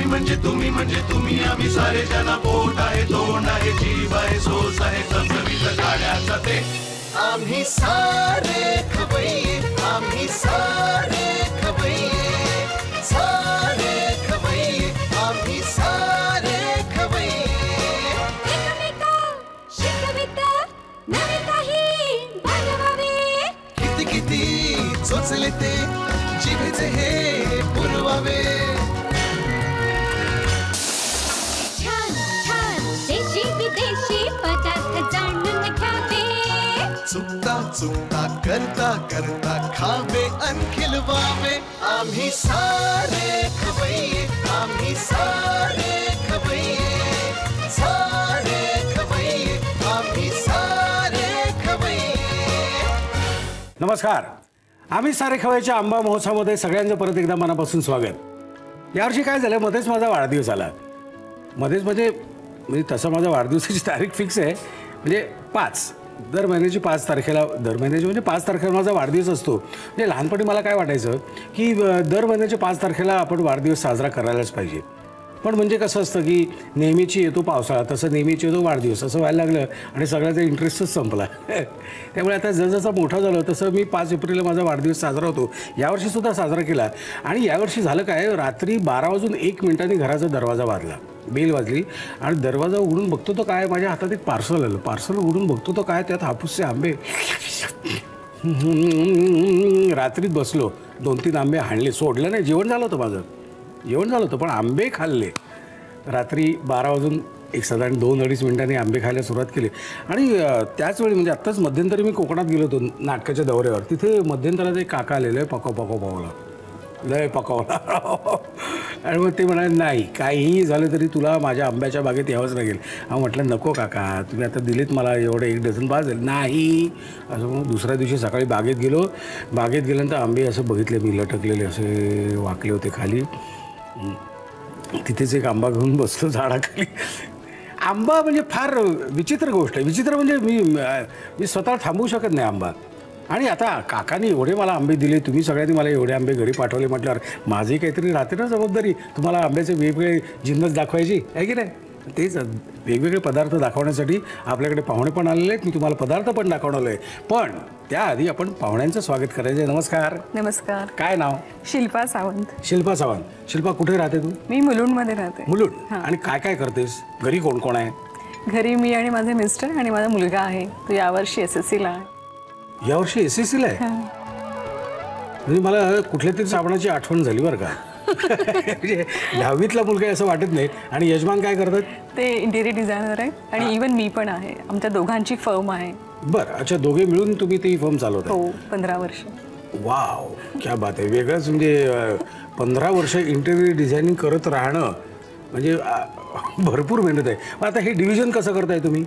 म्हणजे तुम्ही आम्ही सारे जना पोट आहे तोंड आहे जीव आहे सोस आहे चमचमीत गाण्याचा ते आम्ही सारे खवय्ये आम्ही सारे खवय्ये सारे खवय्ये आम्ही सारे खवय्ये एकमेका शिकवित नवे काही बनवावे किती किती चोचले ते जिभेचे हे पुरवावे चुकता करता करता खावे अन खिलवावे आम्ही सारे खवय्ये आम्ही सारे खवय्ये सारे खवय्ये आम्ही सारे खवय्ये। नमस्कार, आम्ही सारे खवय्येच्या आंबा महोत्सवामध्ये सगळ्यांचं परत एकदा मनापासून स्वागत। यावर्षी काय झालं, मध्येच माझा वाढदिवस आला। मध्येच म्हणजे तसं माझा वाढदिवसाची तारीख फिक्स आहे, म्हणजे 5 दर महिन्याची 5 तारखेला दर महिन्याची म्हणजे 5 तारखेला माझा वाढदिवस असतो। म्हणजे लहानपणी मला काय वाटायचं की दर महिन्याच्या 5 तारखेला आपण वाढदिवस साजरा करायलाच पाहिजे। पण म्हणजे कसं असतं की नेहमीची येतो पावसाळा तसं नेहमीची येतो वाढदिवस असं व्हायला लागलं आणि सगळ्याचा इंटरेस्टच संपला। त्यामुळे आता जसं मोठं झालं तसं मी 5 एप्रिलला माझा वाढदिवस साजरा होतो, यावर्षीसुद्धा साजरा केला। आणि यावर्षी झालं काय, रात्री 12:01 घराचा दरवाजा वाजला, बेल वाजली आणि दरवाजा उघडून बघतो तो काय, माझ्या हातात एक पार्सल आलं। पार्सल उघडून बघतो तो काय, त्यात हापूसचे आंबे। रात्रीत बसलो, 2-3 आंबे हाणले, सोडलं नाही, जेवण झालं होतं माझं, जेवण झालं होतं पण आंबे खाल्ले। रात्री 12:01 साधारण 2-2.5 आंबे खायला सुरुवात केली। आणि त्याचवेळी म्हणजे आत्ताच मध्यंतरी मी कोकणात गेलो होतो नाटकाच्या दौऱ्यावर, तिथे मध्यंतरात एक काका आलेलं आहे, पकवला लय पकवला। आणि मग ते म्हणाले नाही काहीही झालं तरी तुला माझ्या आंब्याच्या बागेत यावंच लागेल। म्हटलं नको काका, तुम्ही आता दिलेत मला एवढे 1 डझन बाजेल नाही असं। मग दुसऱ्या दिवशी सकाळी बागेत गेलो, बागेत गेल्यानंतर आंबे असं बघितले मी, लटकलेले असे वाकले होते खाली। तिथेच एक आंबा घेऊन बसलो झाडाखाली। आंबा म्हणजे फार विचित्र गोष्ट आहे, विचित्र म्हणजे मी स्वतः थांबवू शकत नाही आंबा। आणि आता काकांनी एवढे मला आंबे दिले, तुम्ही सगळ्यांनी मला एवढे आंबे घरी पाठवले म्हटल्यावर माझी काहीतरी राहते ना जबाबदारी, तुम्हाला आंब्याचे वेगवेगळे जिन्नस दाखवायची आहे की नाही। तेच वेगवेगळे पदार्थ दाखवण्यासाठी आपल्याकडे पाहुणे पण आलेले आहेत, मी तुम्हाला पदार्थ पण दाखवणार आहे। पण त्याआधी आपण पाहुण्यांचं स्वागत करायचं आहे। नमस्कार। नमस्कार। काय नाव? शिल्पा सावंत। शिल्पा सावंत। शिल्पा कुठे राहते तू? मी मुलुंडमध्ये राहते। मुलुंड। आणि काय काय करतेस घरी, कोण कोण आहे? घरी मी आणि माझे मिस्टर आणि माझा मुलगा आहे, तो यावर्षी SSCला आहे। यावर्षी SSCला आहे? म्हणजे मला कुठल्या तरी साबणाची आठवण झाली बरं का। म्हणजे 10वीतला मुलगा आहे असं वाटत नाही। आणि यजमान काय करतात? ते इंटिरियर डिझायनर आहे आणि इवन मी पण आहे, आमच्या दोघांची फर्म आहे। बरं, अच्छा, दोघे मिळून तुम्ही ती फर्म चालवता? हो, 15 वर्ष। वाव, क्या बात आहे। वेगळंच म्हणजे 15 वर्ष इंटिरियर डिझायनिंग करत राहणं म्हणजे भरपूर मेहनत आहे। मग आता हे डिव्हिजन कसं करताय तुम्ही,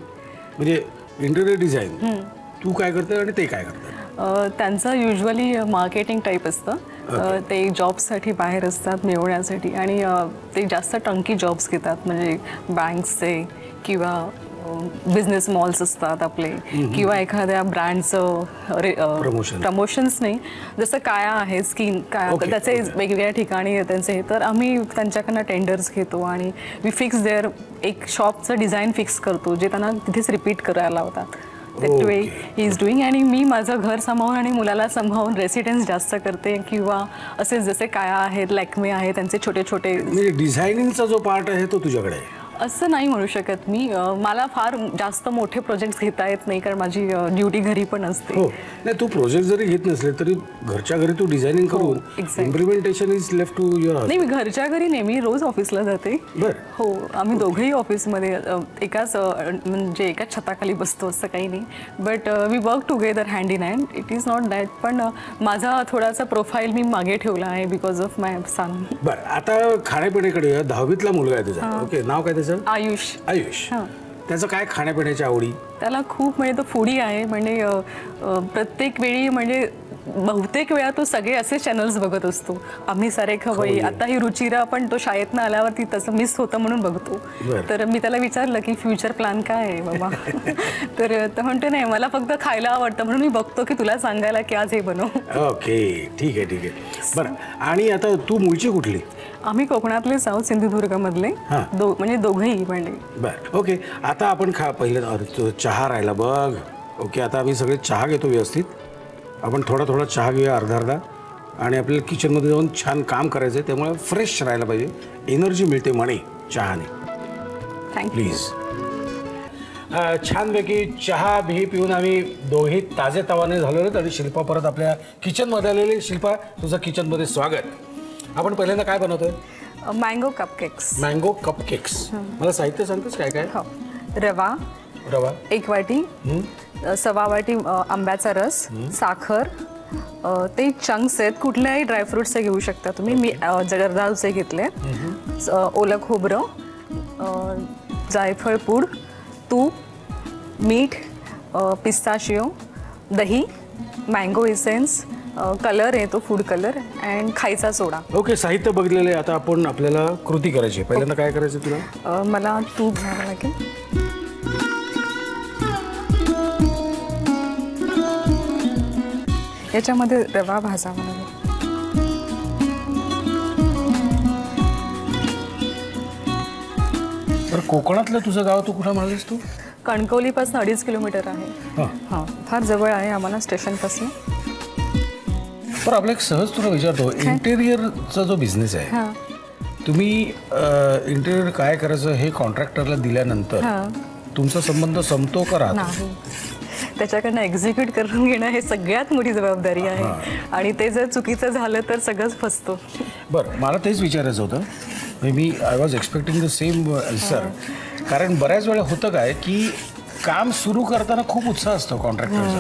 म्हणजे इंटिरियर डिझाईन तू काय करते आणि ते काय करतात? त्यांचं युजली मार्केटिंग टाईप असतं, ते जॉब्ससाठी बाहेर असतात मिळवण्यासाठी आणि ते जास्त टंकी जॉब्स घेतात, म्हणजे बँक्सचे किंवा बिझनेस मॉल्स असतात आपले, किंवा एखाद्या ब्रँडचं प्रमोशन्स नाही, जसं काया आहे स्किन काय त्याचे वेगवेगळ्या ठिकाणी त्यांचे, तर आम्ही त्यांच्याकडनं टेंडर्स घेतो आणि वी फिक्स देअर एक शॉपचं डिझाईन फिक्स करतो जे त्यांना तिथेच रिपीट करायला लावतात। That way he is doing. आणि मी माझं घर सांभाळून आणि मुलाला सांभाळून रेसिडेन्स जास्त करते, किंवा असे जसे काया आहेत, लॅक्मे आहे, त्यांचे छोटे छोटे म्हणजे डिझायनिंगचा जो पार्ट आहे तो तुझ्याकडे आहे असं नाही म्हणू शकत मी। मला फार जास्त मोठे प्रोजेक्ट्स घेता येत नाही, कारण माझी ड्युटी घरी पण असते। हो, नाही तू प्रोजेक्ट जरी घेत नसले तरी घरच्या घरी तू डिझायनिंग करून implementation is left to your house. नाही, मी घरच्या घरी नेहमी रोज ऑफिसला जाते। बरं, हो, आम्ही दोघेही ऑफिसमध्ये एकाच म्हणजे एकाच छताखाली बसतो असं काही नाही, but we work together hand in hand, it is not that. पण माझा थोडासा प्रोफाईल मी मागे ठेवला आहे बिकॉज ऑफ माय सन। बरं, आता खाण्यापिण्याकडे 10वीतला मुलगा आहे तुझा, ओके, नाव काय त्याचं? आयुष। आयुष, त्याचं काय खाण्यापिण्याच्या आवडी? त्याला खूप म्हणजे तो फूडी आहे, म्हणजे प्रत्येक वेळी म्हणजे बहुतेक वेळा तो सगळे असे चॅनल्स बघत असतो, आम्ही सारे खवय्ये। आता ही रुचिरा पण तो शाळेतनं आल्यावरती तसं मिस होतं म्हणून बघतो। तर मी त्याला विचारलं की फ्युचर प्लॅन काय आहे बाबा, तर म्हणतो नाही मला फक्त खायला आवडतं म्हणून मी बघतो की तुला सांगायला की आज हे बनव। ओके, ठीक आहे ठीक आहे। बरं, आणि आता तू मूळची कुठली? आम्ही कोकणातलेच आहोत, सिंधुदुर्गमधले. हां. म्हणजे दोघंही म्हणजे. बरं, ओके. आता आपण पहिलं चहा राहिला बघ. ओके, आता आम्ही सगळे चहा घेतो व्यवस्थित. आपण थोडा थोडा चहा घेऊया, अर्धा आणि आपल्याला किचनमध्ये जाऊन छान काम करायचं आहे, त्यामुळे फ्रेश राहायला पाहिजे. एनर्जी मिळते म्हणे चहाने. थँक्यू. प्लीज. छानपैकी चहा बी पिऊन आम्ही दोघे ताजेतवाने झालेलो आहेत आणि शिल्पा परत आपल्या किचनमध्ये आलेली. शिल्पा, तुझं किचनमध्ये स्वागत. आपण पहिल्यांदा काय बनवतोय? Mango cupcakes. Mango cupcakes. मला साहित्य सांगतेस काय काय? हो. रवा 1 वाटी, 1/4 वाटी आंब्याचा रस, साखर, ते चंक्स आहेत, कुठल्याही ड्रायफ्रुट्सचे घेऊ शकता तुम्ही. मी जर्दाळूचे घेतले. ओलं खोबरं, जायफळ पूड, तूप, मीठ, पिस्ताशिओ, दही, मँगो इसेन्स, कलर आहे तो फूड कलर, अँड खायचा सोडा. ओके, साहित्य बघितलेलं आहे. आता आपण आपल्याला कृती करायची. पहिल्यांदा काय करायचं तुला? मला तूप घ्यावं लागेल. याच्यामध्ये रवा भाजावा लागेल. बरं, कोकणातलं तुझं गाव तू कुठं म्हणालीस तू? कणकवलीपासून 2.5 किलोमीटर आहे. हां, फार जवळ आहे आम्हाला स्टेशनपासून. बरं, आपलं एक सहज तुला विचारतो, इंटेरियरचा जो बिझनेस आहे, तुम्ही इंटेरियर काय करायचं हे कॉन्ट्रॅक्टरला दिल्यानंतर तुमचा संबंध संपतो का राहतो? नाही, त्याच्याकडनं एक्झिक्यूट करून घेणं हे सगळ्यात मोठी जबाबदारी आहे. आणि ते जर चुकीचं झालं तर सगळंच फसतो. बरं, मला तेच विचारायचं होतं. मी I was expecting the same answer. कारण बऱ्याच वेळा होतं काय की काम सुरू करताना खूप उत्साह असतो कॉन्ट्रॅक्टरचा.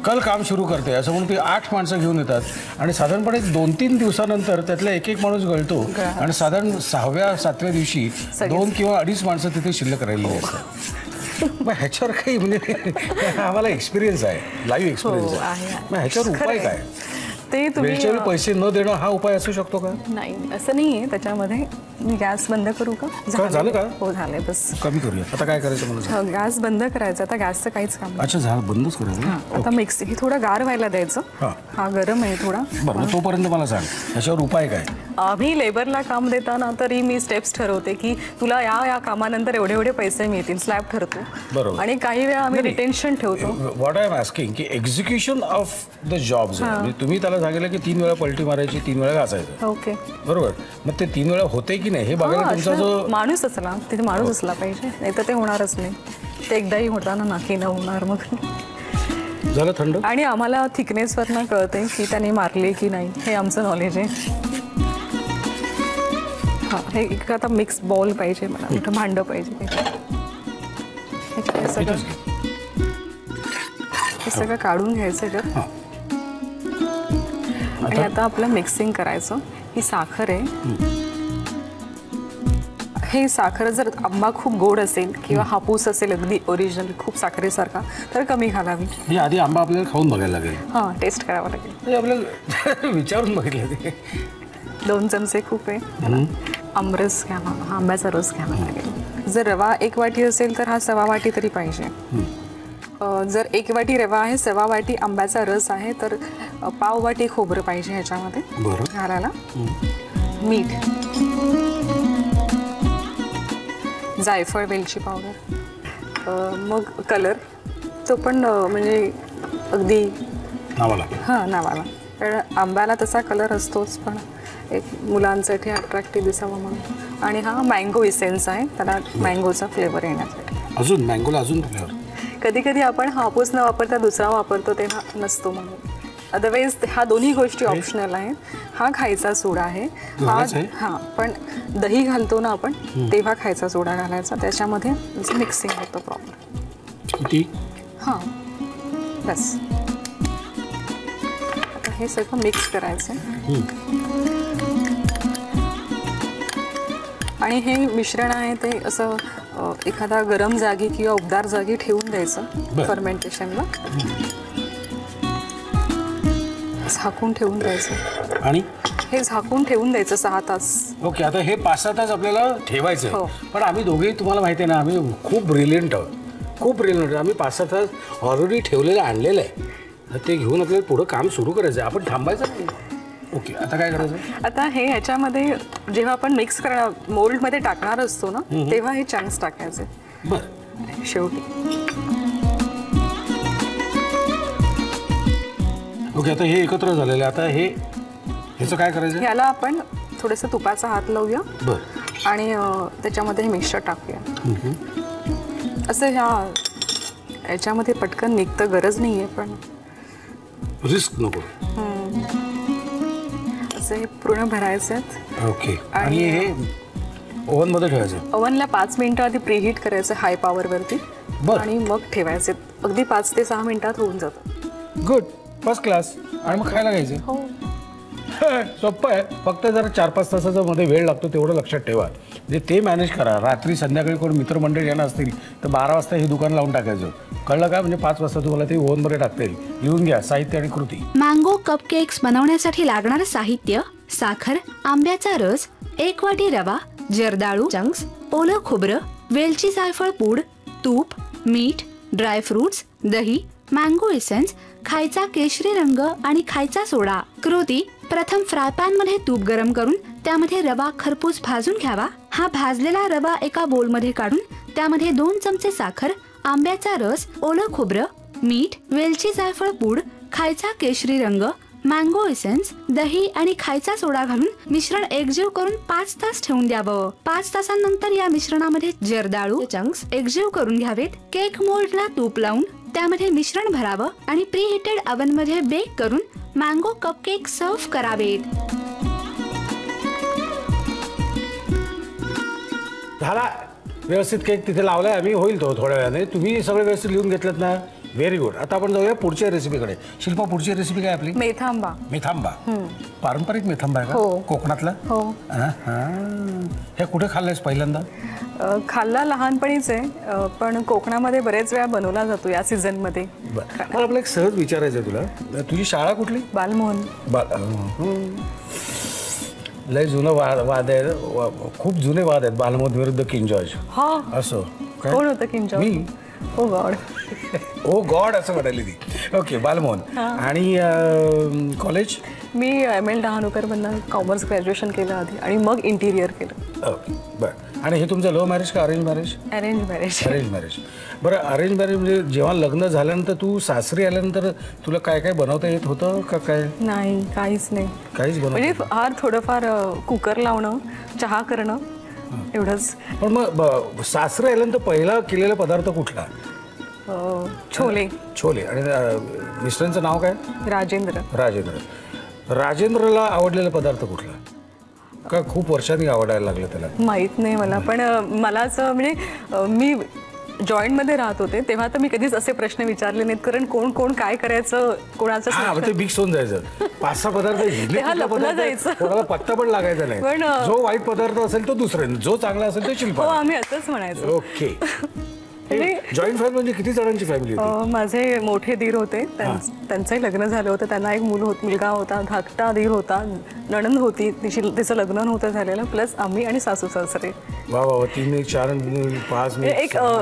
कल काम सुरू करते असं म्हणून ते 8 माणसं घेऊन येतात आणि साधारणपणे 2-3 दिवसानंतर त्यातला एक माणूस गळतो आणि साधारण 6व्या-7व्या दिवशी 2 किंवा 2.5 माणसं तिथे शिल्लक राहिलेली असतात. मग ह्याच्यावर काही म्हणजे आम्हाला एक्सपिरियन्स आहे, लाईव्ह एक्सपिरियन्स आहे. मग ह्याच्यावर उपाय काय? ते तुम्ही वेळच्या वेळी पैसे न देणं हा उपाय असू शकतो का? नाही, असं नाही आहे. त्याच्यामध्ये मी गॅस बंद करू का? झालं का? हो, झालंय. बस कमी करूया. आता काय करायचं मला? गॅस बंद करायचा. आता गॅसचं काहीच काम नाही. अच्छा, झालं, बंदच करायचं. आता मिक्स हे थोडं गार व्हायला द्यायचं. हा गरम आहे थोडा. बरं, तोपर्यंत मला सांग ह्याच्यावर उपाय काय? आम्ही लेबरला काम देताना तरी मी स्टेप्स ठरवते की तुला या कामानंतर एवढे पैसे मिळतील, स्लॅब ठरतो. बरोबर. आणि काही वेळा आम्ही रिटेन्शन ठेवतो. व्हॉट आय एम आस्किंग की एक्झिक्युशन ऑफ द जॉब्स, तुम्ही त्याला सांगितलं की 3 वेळा पलटी मारायची, 3 वेळा घासायचं. ओके, बरोबर. मग ते 3 वेळा होते की नाही हे बघायला तुमचा जो माणूस असला, तिथे माणूस असला पाहिजे, नाही तर ते होणारच नाही. ते एकदाही होताना नाकी न होणार. मग झालं थंड. आणि आम्हाला थिकनेसवरनं कळते की त्याने मारले की नाही, हे आमचं नॉलेज आहे. हां, हे एक आता मिक्स बॉल पाहिजे मला, मोठं भांडं पाहिजे. हे सगळं काढून घ्यायचं तर. आणि आता आपलं मिक्सिंग करायचं. ही साखर आहे. हे साखर जर आंबा खूप गोड असेल किंवा हापूस असेल अगदी ओरिजिनल खूप साखरेसारखा तर कमी घालावी. हे आधी आंबा आपल्याला खाऊन बघायला लागेल. हां, टेस्ट करावं लागेल. ते आपल्याला विचारून बघितलं ते. 2 चमचे खूप आहे. आमरस घ्यावा, आंब्याचा रस घ्यावा लागेल. जर रवा 1 वाटी असेल तर हा 1/4 वाटी तरी पाहिजे. जर 1 वाटी रवा आहे, 1/4 वाटी आंब्याचा रस आहे तर 1/2 वाटी खोबरं पाहिजे ह्याच्यामध्ये घालायला. मीठ, जायफळ, वेलची पावडर, मग कलर तो पण म्हणजे अगदी नावाला. नावाला. कारण आंब्याला तसा कलर असतोच, पण एक मुलांसाठी अट्रॅक्टिव्ह दिसावा म्हणून. आणि हा मँगो इसेन्स आहे, त्याला मँगोचा फ्लेवर येण्यासाठी. अजून मँगोला अजून फ्लेवर. कधी कधी आपण हापूस न वापरता दुसरा वापरतो तेव्हा नसतो म्हणून. अदरवाईज ह्या दोन्ही गोष्टी ऑप्शनल आहेत. हा खायचा सोडा आहे. हां, पण दही घालतो ना आपण तेव्हा खायचा सोडा घालायचा, त्याच्यामध्ये मिक्सिंग होतं प्रॉपर. हां, बस. आता हे सगळं मिक्स करायचं. आणि हे मिश्रण आहे ते असं एखादा गरम जागी किंवा उबदार जागी ठेवून द्यायचं फर्मेंटेशनला. झाकून ठेवून द्यायचं. आणि हे झाकून ठेवून द्यायचं 6 तास. ओके, आता हे 5-6 तास आपल्याला ठेवायचं आहे. पण आम्ही दोघेही तुम्हाला माहिती आहे ना, आम्ही खूप ब्रिलियंट आहोत, खूप ब्रिलियंट. आम्ही 5-6 तास ऑलरेडी ठेवलेलं आणलेलं आहे. ते घेऊन आपल्याला पुढं काम सुरू करायचं आहे. आपण थांबायचं नाही. ओके, आता काय करायचं? आता हे ह्याच्यामध्ये जेव्हा आपण मिक्स करणार मोल्डमध्ये टाकणार असतो ना तेव्हा हे चंक्स टाकायचे बरं. शेवटी. ओके, आता हे एकत्र झालेलं आहे. आता ह्याचं काय करायचं? ह्याला आपण थोडंसं तुपाचा हात लावूया बरं. आणि त्याच्यामध्ये हे मिक्सचर टाकूया. असं याच्यामध्ये पटकन निघतं गरज नाही आहे, पण रिस्क नको. असं हे पूर्ण भरायचं आहेत. ओके, आणि हे ओव्हनमध्ये ठेवायचं? ओव्हनला 5 मिनिटं आधी प्रीहीट करायचं हाय पॉवरवरती बरं. आणि मग ठेवायचे. अगदी 5 ते 6 मिनिटात होऊन जातं. Good, first class. आणि मग खायला घ्यायचं? हो. सोपं आहे, फक्त जरा 4-5 तासाचा मध्ये वेळ लागतो तेवढं लक्षात ठेवा. म्हणजे ते मॅनेज करा. रात्री संध्याकाळी कोण मित्रमंडळी येणार असतील तर 12 वाजता हे दुकान लावून टाकायचं. कळलं का? म्हणजे 5 वाजता तुम्हाला ते ओव्हनमध्ये टाकता येईल. लिहून घ्या साहित्य आणि कृती. मँगो कपकेक्स बनवण्यासाठी लागणारं साहित्य: साखर, आंब्याचा रस, 1 वाटी रवा, जर्दाळू चंक्स, ओलं खोबरं, वेलची जायफळ पूड, तूप, मीठ, ड्रायफ्रुट्स, दही, मँगो इसेन्स, खायचा केशरी रंग आणि खायचा सोडा. कृती: प्रथम फ्राय पॅन मध्ये तूप गरम करून त्यामध्ये रवा खरपूस भाजून घ्यावा. हा भाजलेला रवा एका बोलमध्ये काढून त्यामध्ये 2 चमचे साखर, आंब्याचा रस, ओलं खोबरं, मीठ, वेलची जायफळ पूड, खायचा केशरी रंग, मँगो इसेन्स, दही आणि खायचा सोडा घालून मिश्रण एकजीव करून 5 तास ठेवून द्यावं. 5 तासांनंतर या मिश्रणामध्ये जर्दाळू चंक्स एकजीव करून घ्यावेत. केक मोल्डला तूप लावून त्यामध्ये मिश्रण भरावं आणि प्रीहीटेड ओव्हन मध्ये बेक करून मँगो कपकेक सर्व्ह करावेत. झाला व्यवस्थित केक तिथे लावलाय आम्ही. होईल तो थोड्या वेळाने. तुम्ही सगळे व्यवस्थित लिहून घेतलं ना? Very good. आता आपण जाऊया पुढच्या रेसिपीकडे. शिल्पा, पुढची रेसिपी काय आपली? मेथांबा. मेथांबा. पारंपरिक मेथांबा आहे का? हो. कोकणातला? हो. हे कुठे खाल्लंयस पहिल्यांदा? खाल्ला लहानपणीच आहे, पण कोकणामध्ये बरेच वेळा बनवला जातो या सीझनमध्ये. बरं, मला आपलं एक सहज विचारायचं आहे तुला. तुझी शाळा कुठली? बालमोहन. लय जुनं वाद आहे. खूप जुने वाद आहेत बालमोहन विरुद्ध किंग जॉर्ज. हा, असं काय? कोण होतं किंग जॉर्ज? मी. ओ गॉड. ओ गॉड असं म्हणाली ती. ओके, बालमोहन. आणि कॉलेज? मी ML डहाणूकर मधनं कॉमर्स ग्रॅज्युएशन केलं आधी आणि मग इंटिरियर केलं. ओके, बरं. आणि हे तुमचं लव्ह मॅरेज का arrange marriage? Arrange marriage. Arrange marriage. बरं, अरेंज मॅरेज म्हणजे जेव्हा लग्न झाल्यानंतर तू सासरी आल्यानंतर तुला काय काय बनवता येत होतं का काय? नाही, काहीच नाही. काहीच म्हणजे बनवत? फार थोडंफार कुकर लावणं, चहा करणं एवढंच. पण मग सासरे आल्यानंतर पहिला केलेला पदार्थ कुठला? छोले. छोले. आणि मिस्टरांचं नाव काय? राजेंद्र. राजेंद्र. राजेंद्रला आवडलेला पदार्थ कुठला? का खूप वर्षांनी आवडायला लागलं त्याला? माहीत नाही मला, पण मला असं म्हणजे मी जॉईंटमध्ये राहत होते तेव्हा तर मी कधीच असे प्रश्न विचारले नाहीत, कारण कोण कोण काय करायचं कोणाचं ते मिक्स होऊन जायचं. 5-6 पदार्थ जायचं, कोणाला पत्ता पण लागायचा नाही. पण जो वाईट पदार्थ असेल तो दुसरे, जो चांगला असेल तो शिल्पा. हो, आम्ही असंच म्हणायचो. ओके. जॉईंट फॅमिली म्हणजे किती जणांची फॅमिली होती? माझे मोठे दीर होते, त्यांचंही लग्न झालं होतं, त्यांना एक मुलगा होता, धाकटा दीर होता, नणंद होती, तिचं लग्न नव्हतं झालेलं, प्लस आम्ही आणि सासू सासरे. वा वा, 3, 4, 5.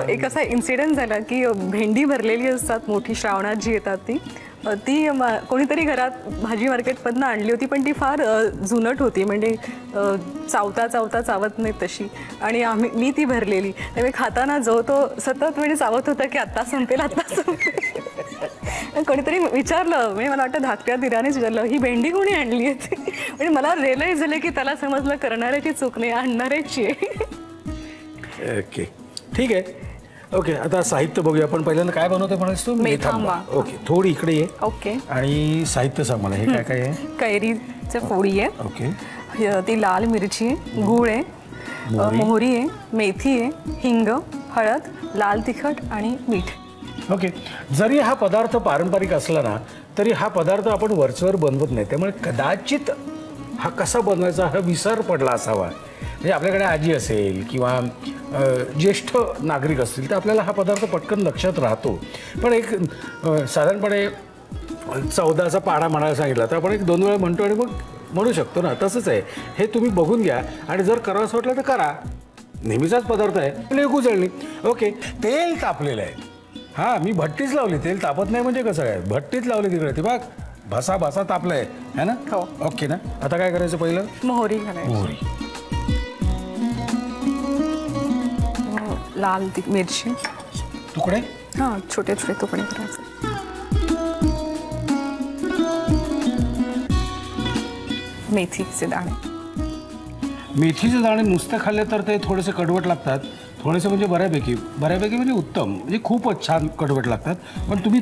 एक असा इन्सिडेंट झाला की भेंडी भरलेली असतात मोठी, श्रावणात जी येतात ती कोणीतरी घरात भाजी मार्केटमधनं आणली होती, पण ती फार जुनट होती, म्हणजे चावता चावत नाही तशी. आणि मी ती भरलेली, त्यामुळे खाताना जो तो सतत म्हणजे चावत होता की आत्ता संपेल, आत्ता संपेल. कोणीतरी विचारलं, म्हणजे मला वाटतं धाकट्या दिरानेच विचारलं, ही भेंडी कोणी आणली आहे? म्हणजे मला रिअलाइज झालं की त्याला समजलं करणाऱ्याची चूक नाही, आणणाऱ्याची आहे. ओके, ठीक आहे. ओके, आता साहित्य बघूया. आपण पहिल्यांदा काय बनवतो म्हणायस तू? मेथांबा. ओके, थोडी इकडे ये. ओके. आणि साहित्य सांग मला, हे काय काय आहे? कैरीच्या फोडी आहे. ओके. ती लाल मिरची आहे, गूळ आहे, मोहरी आहे, मेथी आहे, हिंग, हळद, लाल तिखट आणि मीठ. ओके. जरी हा पदार्थ पारंपरिक असला ना तरी हा पदार्थ आपण वरचेवर बनवत नाही, त्यामुळे कदाचित हा कसा बनवायचा हा विसर पडला असावा. म्हणजे आपल्याकडे आजी असेल किंवा ज्येष्ठ नागरिक असतील तर आपल्याला हा पदार्थ पटकन लक्षात राहतो. पण एक साधारणपणे 14चा पाढा म्हणायला सांगितला तर आपण 1-2 वेळा म्हणतो आणि मग म्हणू शकतो ना. तसंच आहे हे. तुम्ही बघून घ्या आणि जर करावंसं वाटलं तर करा. नेहमीचाच पदार्थ आहे, पण एक उजळणी. ओके. तेल तापलेलं आहे. हां, मी भट्टीच लावली, तेल तापत नाही म्हणजे कसं काय? भट्टीच लावली तिकडे, ती बघ. भासा भासा तापलंय है ना? हो. ओके ना. आता काय करायचं पहिलं? मोहरी घालायची. मोहरी. लाल मिरची तुकडे? हां, छोटे छोटे तुकडे करायचे. मेथीचे दाणे. मेथीचे दाणे नुसतं खाल्ले तर ते थोडेसे कडवट लागतात. थोडेसे म्हणजे बऱ्यापैकी म्हणजे उत्तम, म्हणजे खूपच छान कडवट लागतात. पण तुम्ही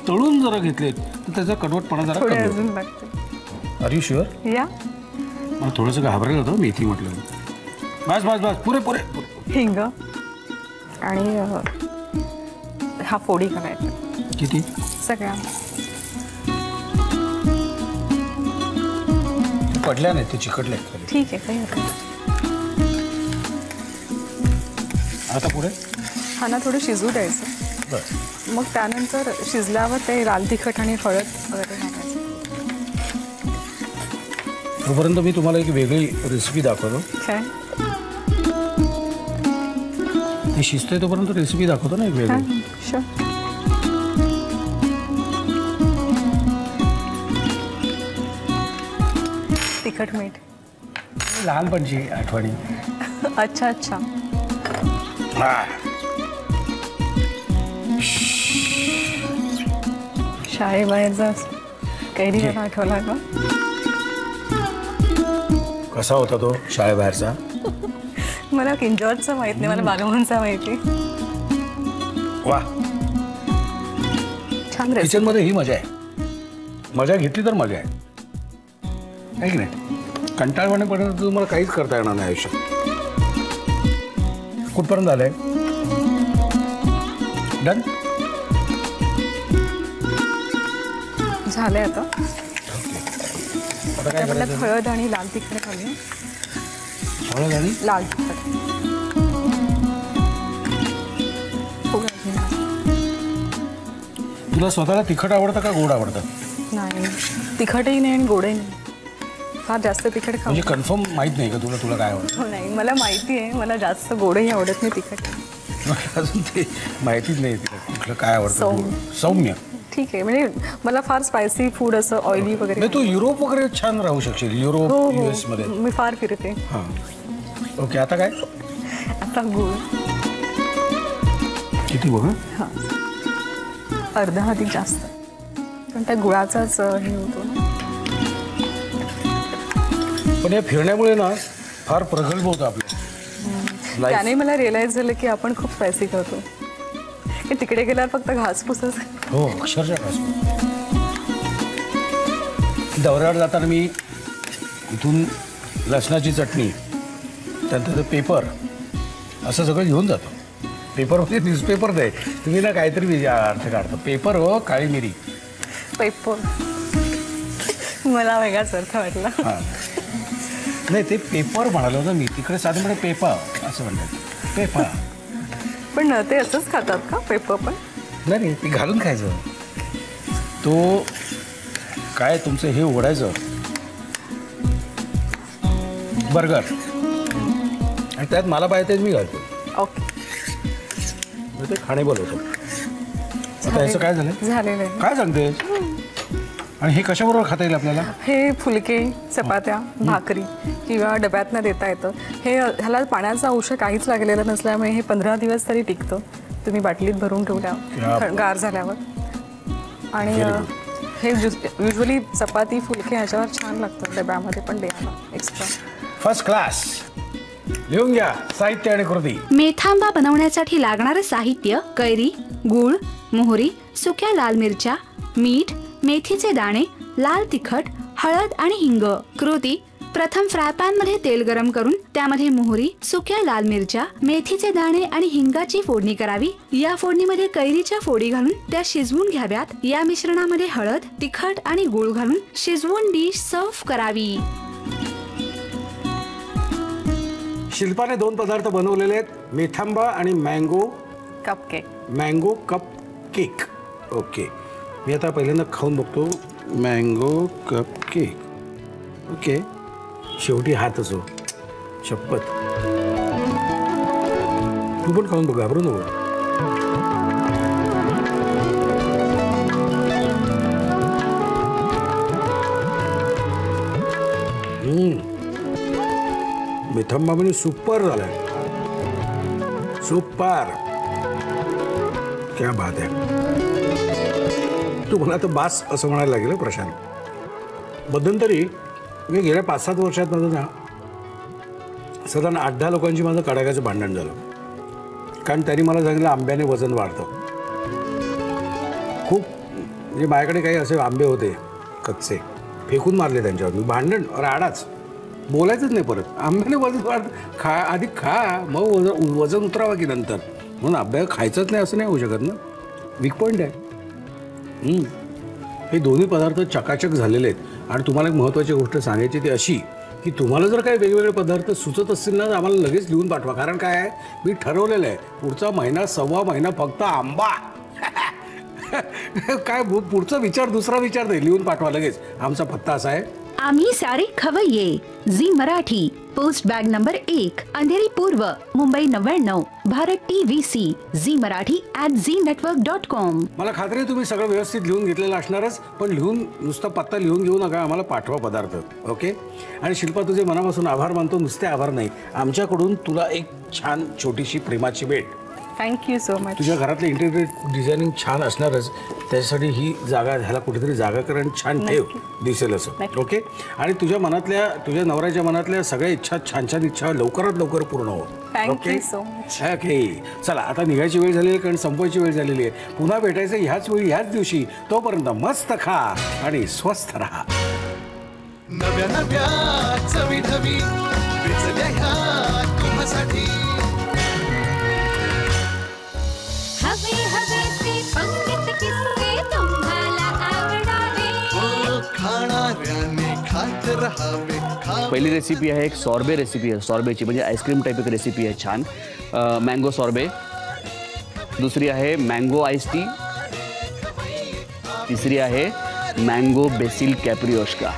तळून जरा घेतलेत तर त्याचा कडवटपणा जरा थोडे कमी अजून लागते. होतो. Are you sure? या. मला थोडंसं घाबरायला होतं मेथी म्हटलं. बस बस बस पुरे पुरे. हिंग आणि हा फोडी घालायचा. किती? सगळ्या. पडल्या नाही, ते चिकटले. ठीक आहे, काही हरकत नाही. आता पुढे हा ना थोडं शिजू द्यायचं. बरं. मग त्यानंतर शिजल्यावर ते लाल तिखट आणि हळद वगैरे घालायचं. तोपर्यंत मी तुम्हाला एक वेगळी रेसिपी दाखवतो. काय? ते शिजतंय तोपर्यंत रेसिपी दाखवतो ना एक वेगळी. शुअर. तिखट मीठ. लहानपणची आठवणी. अच्छा अच्छा. शाळेबाहेरचा कैरीला आठवला का? कसा होता तो शाळेबाहेरचा? मला किंजॉरचा माहित नाही, मला बागवानचा माहिती. वा. छान रेसिपी. किचन मध्ये ही मजा आहे. मजा घेतली तर मजा आहे की नाही? कंटाळवाणेपर्यंत तुम्हाला काहीच करता येणार नाही आयुष्यात. कुठपर्यंत आलंय? डन. झालंय आता. आता काय त्यामध्ये करायचं? हळद आणि लाल तिखट घालूया. हळद आणि लाल तिखट. तुला स्वतःला तिखट आवडतं का गोड आवडतं? नाही, तिखटही नाही आणि गोडही नाही. फार जास्त तिखट खाऊ. म्हणजे कन्फर्म माहित नाही का तुला काय आवडतं? हो, नाही, मला माहिती आहे. मला जास्त गोडही आवडत नाही, तिखट. अजून ते माहितीच नाही कुठलं काय आवडतं. सौम्य. सौम्य. ठीक आहे, म्हणजे मला फार स्पायसी फूड असं ऑइली वगैरे. नाही, तू युरोप वगैरे छान राहू शकशील. युरोप, हो US मध्ये. हो, मी फार फिरते. हां. ओके, आता काय? आता गुळ. किती बघा? हां, अर्धा अधिक जास्त, पण त्या गुळाचाच हे होतो ना. पण या फिरण्यामुळे ना फार प्रगल्भ होतं आपलं. त्याने मला रिअलाइज झालं की आपण खूप स्पायसी करतो. की तिकडे गेल्यावर फक्त घासपूसच. हो, अक्षरशः घासपूस. दौऱ्यावर जाताना मी इथून लसणाची चटणी, त्यानंतर पेपर, असं सगळं घेऊन जातो. पेपर म्हणजे न्यूजपेपर नाही, तुम्ही ना काहीतरी अर्थ काढता. पेपर हो, काळी मिरी. पेपर मला वेगळाच अर्थ वाटला. हां, नाही ते पेपर म्हणालो होतं मी. तिकडे साधारण पेपर असं म्हणतात. पेपर. पण ते असंच खातात का पेपर पण? नाही, ते घालून खायचं. तो काय तुमचं हे उघडायचं बर्गर, आणि त्यात मला पाहिजे मी घालतो. ओके, ते खाणे बोलवतो. आता याचं काय झालं? झालेलं आहे. काय सांगते? आणि हे कशाबरोबर खाता येईल आपल्याला? हे फुलके, चपात्या, भाकरी किंवा डब्यातनं देता येतं. हे ह्याला पाण्याचा अंश काहीच लागलेला नसल्यामुळे हे 15 दिवस तरी टिकतं. तुम्ही बाटलीत भरून ठेवल्या गार झाल्यावर. आणि हे युजली चपाती, फुलके ह्याच्यावर छान लागतं डब्यामध्ये पण द्यायला एक्स्ट्रा. First class. लिहून घ्या साहित्य आणि कृती. मेथांबा बनवण्यासाठी लागणारं साहित्य: कैरी, गूळ, मोहरी, सुक्या लाल मिरच्या, मीठ, मेथीचे दाणे, लाल तिखट, हळद आणि हिंग. कृती: प्रथम फ्राय पॅन मध्ये तेल गरम करून त्यामध्ये मोहरी, सुक्या लाल मिरच्या, मेथीचे दाणे आणि हिंगाची फोडणी करावी. या फोडणीमध्ये कैरीच्या फोडी घालून त्या शिजवून घ्याव्यात. या मिश्रणामध्ये हळद, तिखट आणि गूळ घालून शिजवून डिश सर्व्ह करावी. शिल्पाने 2 पदार्थ बनवलेले आहेत: मेथांबा आणि mango cupcake. Mango cup. Okay, मी आता पहिल्यांदा खाऊन बघतो. Mango cup. ओके, शेवटी हातच हो, शपथ. तू पण खाऊन बघ, घाबरू नको. मिथम मामीने सुपर झालाय, सुपर. क्या बात आहे. तू मला तर बास असं म्हणायला लागेल प्रशांत. मध्यंतरी मी गेल्या 5-7 वर्षात माझं ना साधारण 8-10 लोकांची माझं कडाक्याचं भांडण झालं. कारण त्यांनी मला सांगितलं आंब्याने वजन वाढतं. खूप म्हणजे माझ्याकडे काही असे आंबे होते कच्चे, फेकून मारले त्यांच्यावर मी. भांडण राडाच, बोलायचंच नाही परत. आंब्याने वजन वाढतं, खा आधी खा मग वजन उतरावा की नंतर. म्हणून आंब्या खायचंच नाही असं नाही होऊ शकत ना. वीक पॉईंट आहे. हे दोन्ही पदार्थ चकाचक झालेले आहेत. आणि तुम्हाला एक महत्त्वाची गोष्ट सांगायची ती अशी की तुम्हाला जर काही वेगवेगळे पदार्थ सुचत असतील ना तर आम्हाला लगेच लिहून पाठवा. कारण काय आहे, मी ठरवलेलं आहे पुढचा महिना 1.25 महिना फक्त आंबा. काय पुढचा विचार दुसरा विचार नाही, लिहून पाठवा लगेच. आमचा पत्ता असा आहे, आम्ही सारे खवय्ये, Zee Marathi, post bag number 1, Andheri पूर्व, मुंबई 99, भारत TVC, झी मराठी @ZeeNetwork.com. मला खात्री आहे तुम्ही सगळं व्यवस्थित लिहून घेतलेलं असणारच. पण लिहून नुसता पत्ता लिहून घेऊ नका, आम्हाला पाठवा पदार्थ. ओके. आणि शिल्पा तुझे मनापासून आभार मानतो. नुसते आभार नाही, आमच्याकडून तुला एक छान छोटीशी प्रेमाची भेट. Thank you so much. तुझ्या घरातलं इंटेरियर डिझायनिंग छान असणारच, त्याच्यासाठी ही जागा ह्याला कुठेतरी जागा कर आणि छान ठेव, दिसेल असं. ओके. आणि तुझ्या मनातल्या, तुझ्या नवऱ्याच्या मनातल्या सगळ्या इच्छा, छान छान इच्छा लवकरात लवकर पूर्ण हो. Thank you so much. ओके. चला आता निघायची वेळ झालेली आहे, कारण संपवायची वेळ झालेली आहे. पुन्हा भेटायचं ह्याच वेळी ह्याच दिवशी. तोपर्यंत मस्त खा आणि स्वस्थ राहा. नव्या नव्या चवी ढवी विचल्या ह्या तुम्हासाठी. हवे हवे ते पंडित किस्से तुम्हाला आवडावे. खाणाऱ्याने खात रहावे. पहिली रेसिपी आहे एक सॉर्बे रेसिपी आहे. सॉर्बेची म्हणजे आईस्क्रीम टाईप एक रेसिपी आहे छान. मँगो सॉर्बे. दुसरी आहे मँगो आईस टी. तिसरी आहे मँगो बेसिल कॅप्रिओश्का.